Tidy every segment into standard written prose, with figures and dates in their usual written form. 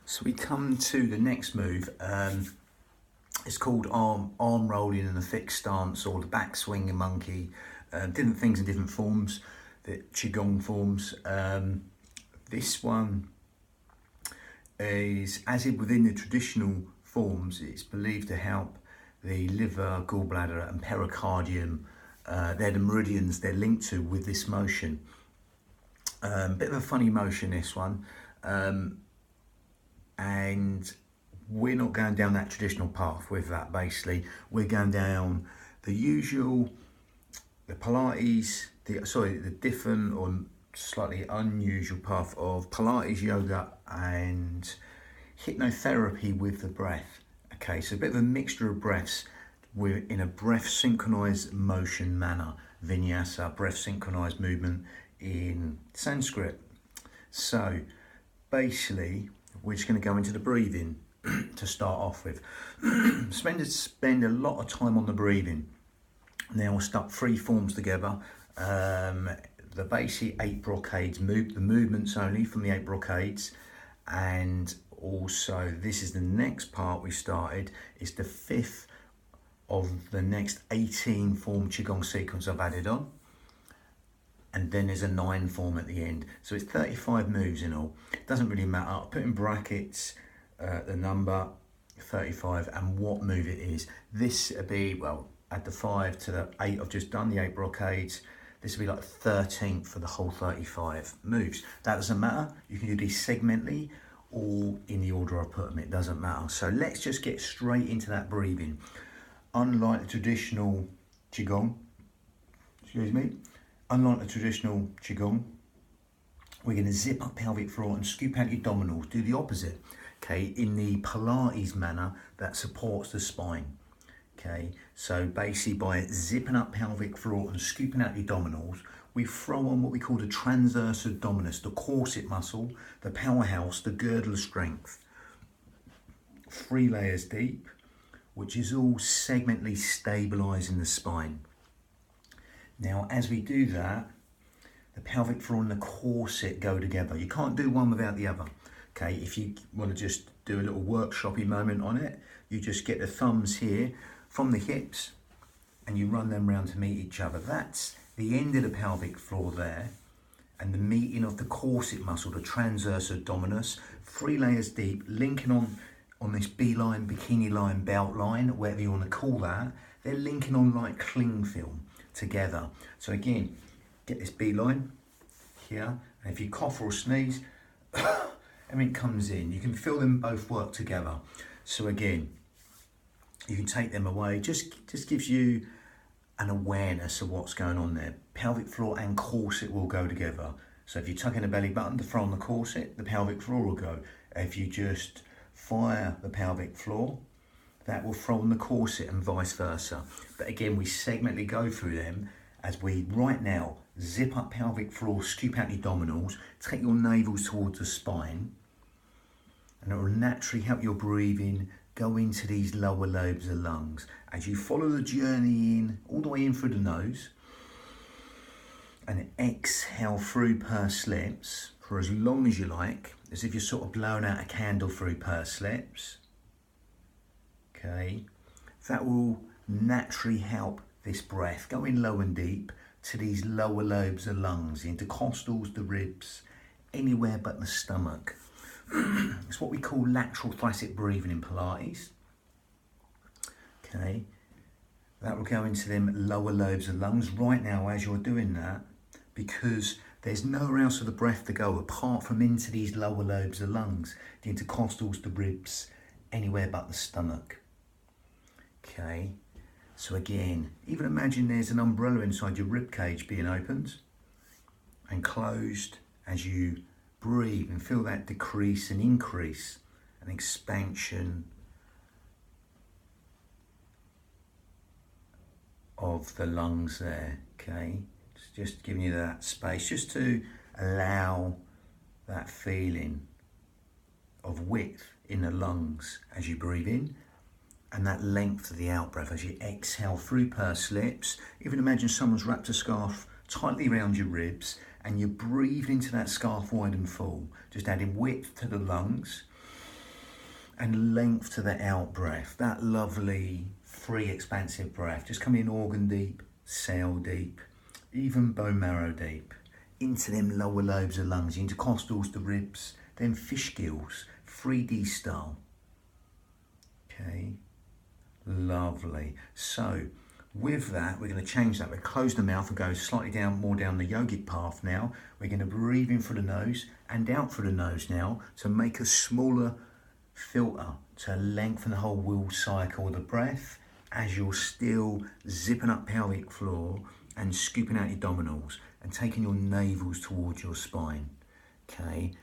So we come to the next move. It's called arm rolling in a fixed stance, or the back swinging monkey. Different things in different forms, the qigong forms. This one is, as if within the traditional forms, it's believed to help the liver, gallbladder, and pericardium. They're the meridians they're linked to with this motion. Bit of a funny motion, this one. And we're not going down that traditional path with that. Basically, we're going down the usual, the Pilates, the different or slightly unusual path of Pilates, yoga, and hypnotherapy with the breath. Okay, so a bit of a mixture of breaths. We're in a breath synchronized motion manner, vinyasa, breath synchronized movement in Sanskrit. So basically, we're just going to go into the breathing to start off with. Spend a lot of time on the breathing. Now we'll stuck three forms together. The basic 8 brocades, the movements only from the 8 brocades, and also this is the next part we started. It's the 5th of the next 18 form qigong sequence I've added on. And then there's a 9 form at the end. So it's 35 moves in all. Doesn't really matter. I'll put in brackets the number 35 and what move it is. This would be, well, add the 5 to the 8 I've just done, the 8 brocades. This would be like 13th for the whole 35 moves. That doesn't matter. You can do these segmentally or in the order I put them. It doesn't matter. So let's just get straight into that breathing. Unlike the traditional qigong, unlike the traditional qigong, we're going to zip up pelvic floor and scoop out your abdominals. Do the opposite, okay, in the Pilates manner that supports the spine. Okay, so basically by zipping up pelvic floor and scooping out the abdominals, we throw on what we call the transverse abdominis, the corset muscle, the powerhouse, the girdle of strength. 3 layers deep, which is all segmentally stabilising the spine. Now, as we do that, the pelvic floor and the corset go together. You can't do one without the other. Okay, if you want to just do a little workshoppy moment on it, you just get the thumbs here from the hips and you run them round to meet each other. That's the end of the pelvic floor there, and the meeting of the corset muscle, the transverse abdominis, 3 layers deep, linking on this B-line, bikini line, belt line, whatever you want to call that. They're linking on like cling film together. So again, get this B-line here, and if you cough or sneeze, everything comes in. You can feel them both work together. So again, you can take them away. Just gives you an awareness of what's going on there. Pelvic floor and corset will go together. So if you tuck in the belly button to throw on the corset, the pelvic floor will go. If you just fire the pelvic floor, that will throw on the corset and vice versa. But again, we segmentally go through them as we right now zip up pelvic floor, scoop out the abdominals, take your navels towards the spine, and it will naturally help your breathing go into these lower lobes of lungs. As you follow the journey in, all the way in through the nose, and exhale through pursed lips for as long as you like, as if you're sort of blowing out a candle through pursed lips. Okay, that will naturally help this breath go in low and deep to these lower lobes of lungs, the intercostals, the ribs, anywhere but the stomach. It's what we call lateral thoracic breathing in Pilates. Okay, that will go into them lower lobes of lungs right now as you're doing that, because there's nowhere else for the breath to go apart from into these lower lobes of lungs, the intercostals, the ribs, anywhere but the stomach. Okay, so again, even imagine there's an umbrella inside your rib cage being opened and closed as you breathe, and feel that decrease and increase and expansion of the lungs there. Okay, just giving you that space just to allow that feeling of width in the lungs as you breathe in, and that length of the out breath as you exhale through pursed lips. Even imagine someone's wrapped a scarf tightly around your ribs and you breathe into that scarf wide and full, just adding width to the lungs. And length to the out breath, that lovely, free, expansive breath. Just come in organ deep, cell deep, even bone marrow deep, into them lower lobes of lungs, intercostals, the ribs, then fish gills, 3D style. Okay, lovely. So with that, we're going to change that. We'll close the mouth and go slightly down, more down the yogic path now. We're going to breathe in through the nose and out through the nose now to make a smaller filter to lengthen the whole will cycle of the breath as you're still zipping up pelvic floor and scooping out your abdominals and taking your navels towards your spine. Okay,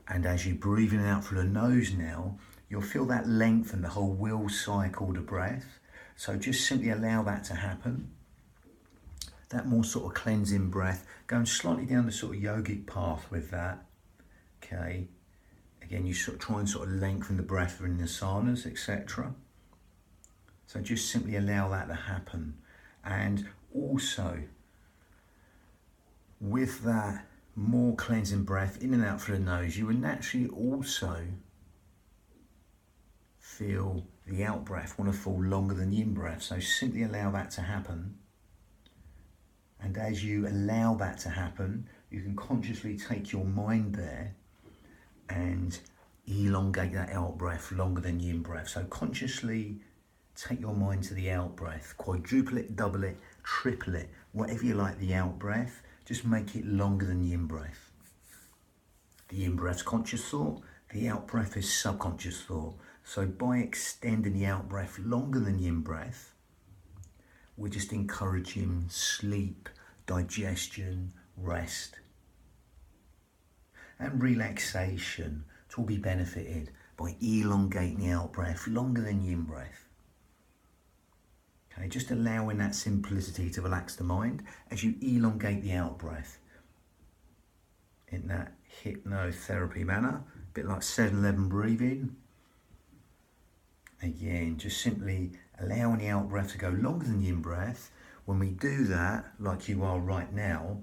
and as you're breathing out through the nose now, you'll feel that lengthen the whole will cycle of the breath. So just simply allow that to happen. That more sort of cleansing breath, going slightly down the sort of yogic path with that. Okay. Again, you sort of try and sort of lengthen the breath in the asanas, etc. So just simply allow that to happen. And also, with that more cleansing breath in and out through the nose, you will naturally also feel the out breath want to fall longer than the in breath. So simply allow that to happen. And as you allow that to happen, you can consciously take your mind there and elongate that out breath longer than the in breath. So consciously take your mind to the out breath, quadruple it, double it, triple it, whatever you like the out breath, just make it longer than the in breath. The in breath's conscious thought, the out breath is subconscious thought. So by extending the out breath longer than the in breath, we're just encouraging sleep, digestion, rest, and relaxation to all be benefited by elongating the out breath longer than the in breath. Okay, just allowing that simplicity to relax the mind as you elongate the out breath in that hypnotherapy manner, a bit like 7-11 breathing. Again, just simply allowing the out breath to go longer than the in breath. When we do that, like you are right now,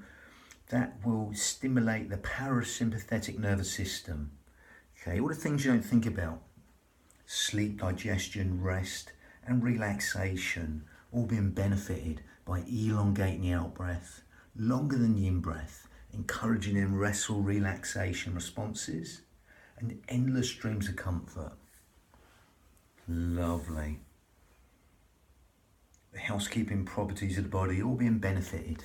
that will stimulate the parasympathetic nervous system. Okay, all the things you don't think about, sleep, digestion, rest, and relaxation, all being benefited by elongating the out breath longer than the in breath, encouraging them restful relaxation responses and endless dreams of comfort. Lovely. The housekeeping properties of the body all being benefited.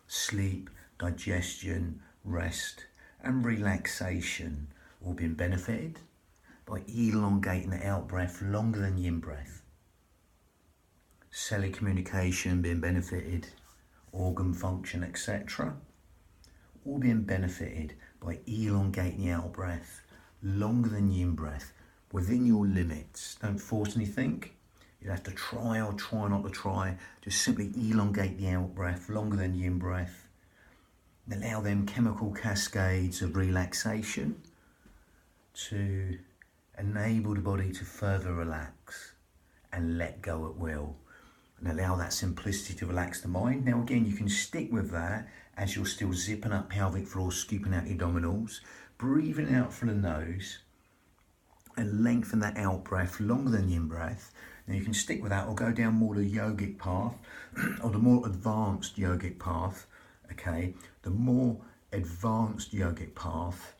Sleep, digestion, rest, and relaxation all being benefited by elongating the out breath longer than the in breath. Cellular communication being benefited, organ function, etc. all being benefited by elongating the out breath longer than the in breath within your limits. Don't force anything. You have to try or try not to try. Just simply elongate the out breath longer than the in breath. And allow them chemical cascades of relaxation to enable the body to further relax and let go at will. And allow that simplicity to relax the mind. Now again, you can stick with that as you're still zipping up pelvic floor, scooping out your abdominals, breathing out from the nose, and lengthen that out breath longer than the in breath. Now you can stick with that or go down more the yogic path or the more advanced yogic path. Okay, the more advanced yogic path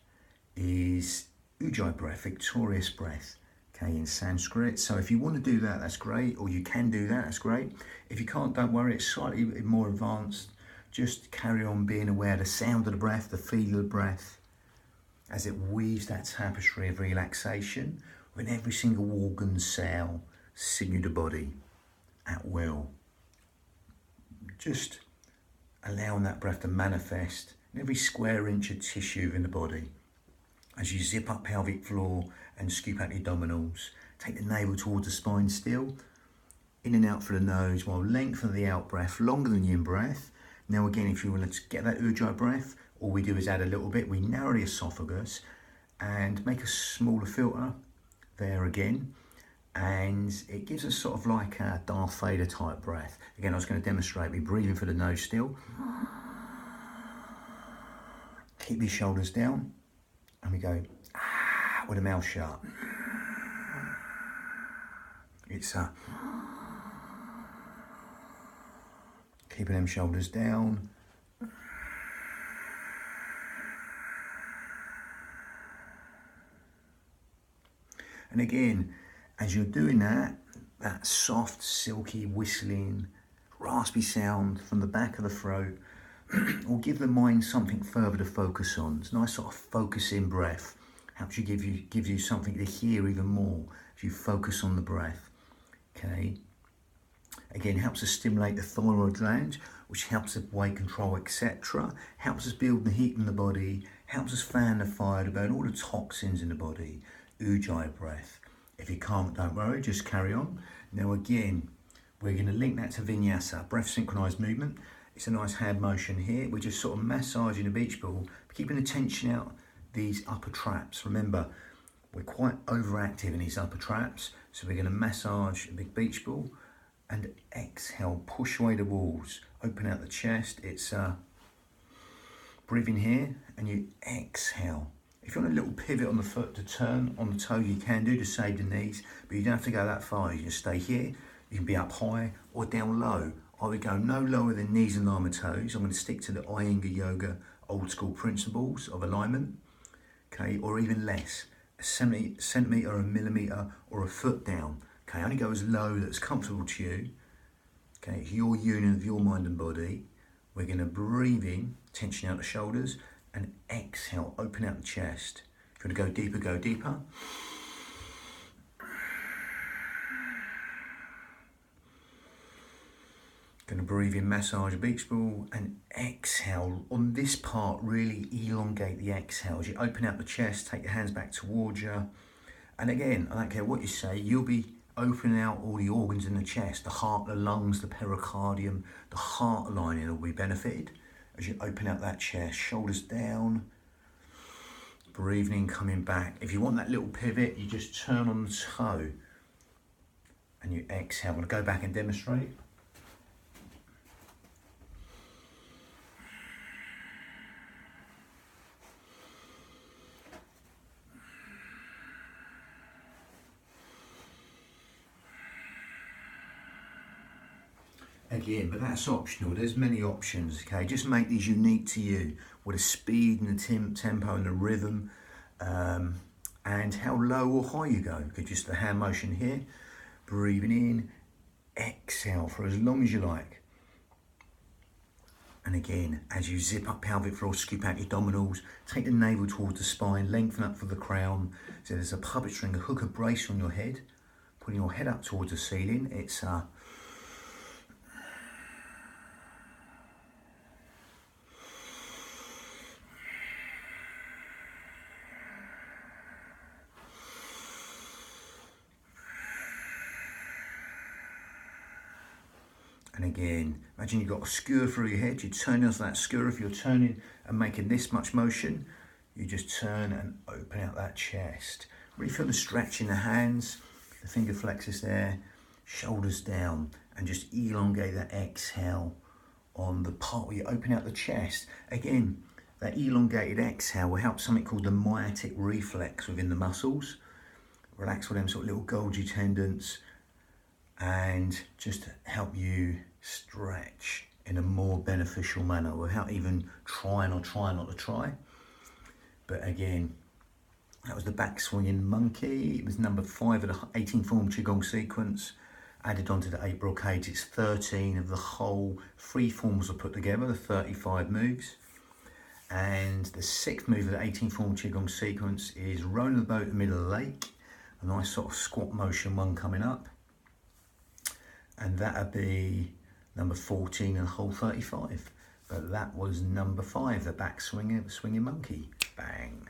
is Ujjayi breath, victorious breath, okay, in Sanskrit. So if you want to do that, that's great, or you can do that, that's great. If you can't, don't worry, it's slightly more advanced. Just carry on being aware of the sound of the breath, the feel of the breath, as it weaves that tapestry of relaxation within every single organ, cell, sinew of the body at will. Just allowing that breath to manifest in every square inch of tissue in the body. As you zip up pelvic floor and scoop out the abdominals, take the navel towards the spine still, in and out through the nose while lengthening the out breath longer than the in breath. Now again, if you want to get that Ujjayi breath, all we do is add a little bit. We narrow the esophagus and make a smaller filter there again. And it gives us sort of like a Darth Vader type breath. Again, I was going to demonstrate. We breathe in through the nose still. Keep your shoulders down. And we go with the mouth shut. It's keeping them shoulders down. And again, as you're doing that, that soft, silky, whistling, raspy sound from the back of the throat will give the mind something further to focus on. It's a nice sort of focusing breath. Helps you give you something to hear even more as you focus on the breath. Okay. Again, helps us stimulate the thyroid gland, which helps with weight control, etc. Helps us build the heat in the body. Helps us fan the fire to burn all the toxins in the body. Ujjayi breath. If you can't, don't worry, just carry on. Now again, we're going to link that to vinyasa, breath synchronized movement. It's a nice hand motion here. We're just sort of massaging the beach ball, keeping the tension out these upper traps. Remember, we're quite overactive in these upper traps, so we're going to massage a big beach ball and exhale, push away the walls, open out the chest. It's breathing here, and you exhale. If you want a little pivot on the foot to turn on the toe, you can do to save the knees, but you don't have to go that far. You can stay here. You can be up high or down low. I would go no lower than knees and lama toes. I'm going to stick to the Iyengar Yoga old school principles of alignment, okay, or even less, a centimetre, a millimetre, or a foot down. Okay, only go as low that's comfortable to you. Okay, it's your union of your mind and body. We're going to breathe in, tension out the shoulders, and exhale, open out the chest. If you want to go deeper, go deeper. Going to breathe in, massage a beach ball, and exhale. On this part, really elongate the exhale. As you open out the chest, take your hands back towards you. And again, I don't care what you say, you'll be opening out all the organs in the chest, the heart, the lungs, the pericardium, the heart lining will be benefited as you open out that chest, shoulders down, breathing in, coming back. If you want that little pivot, you just turn on the toe and you exhale. I'm going to go back and demonstrate. Again, but that's optional. There's many options, okay? Just make these unique to you with the speed and the tempo and the rhythm, and how low or high you go. Okay, just the hand motion here, breathing in, exhale for as long as you like. And again, as you zip up pelvic floor, scoop out your abdominals, take the navel towards the spine, lengthen up for the crown. So there's a puppet string, a hook, a brace on your head, putting your head up towards the ceiling. It's and again, imagine you've got a skewer through your head. You turn onto that skewer. If you're turning and making this much motion, you just turn and open out that chest. Really feel the stretch in the hands, the finger flexors there, shoulders down, and just elongate that exhale on the part where you open out the chest. Again, that elongated exhale will help something called the myotic reflex within the muscles. Relax with them sort of little Golgi tendons, and just help you stretch in a more beneficial manner without even trying or trying not to try. But again, that was the back swinging monkey. It was number 5 of the 18 form Qigong sequence, added onto the 8 brocades. It's 13 of the whole 3 forms are put together, the 35 moves. And the 6th move of the 18 form Qigong sequence is rowing the boat in the middle of the lake, a nice sort of squat motion one coming up. And that'll be number 14 and the whole 35. But that was number 5, the back swinging monkey. Bang.